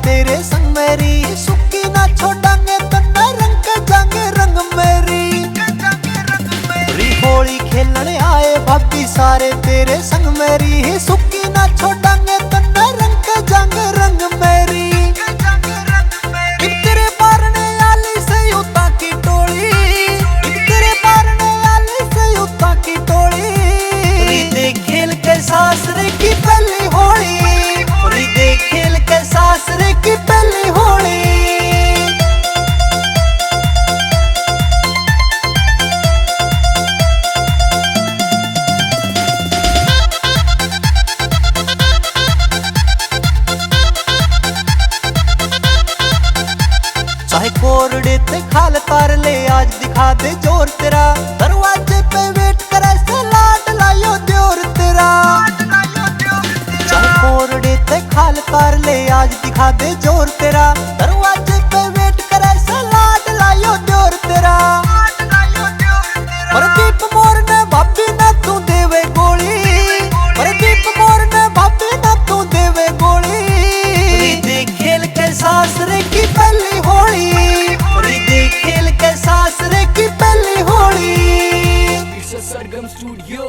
तेरे संग मेरी, सुखी ना छोड़ांगे तन्ना रंग जांगे रंग मेरी। होली खेलने आए भाभी सारे तेरे संग मेरी, सुखी ना छोड़ांगे तन्ना रंग जांगे रंग मेरी। तेरे पारने आली से यूता की टोली, तेरे पारने आली से यूता की टोली। रीते खेल के सासरे की पहली होली, रीते खेल के सासरे की पहली होली। चाहे कोरडे ते खाल तार ले, आज दिखा दे जोर तेरा, दरवाजे पे वेट करे से लाड लायो द्योर तेरा। चाहे कोरडे ते खाल तार ले, आज दिखा दे जोर तेरा, दरवाजे पे वेट करे से लाड लायो द्योर तेरा। प्रदीप मोर ने भाभी ना तू देवे गोली, प्रदीप मोर ने भाभी ना तू देवे गोली। रीते खेल के सासरे की पहली होली, रीते खेल के सासरे की पहली Holi. It's a Sargam Studio.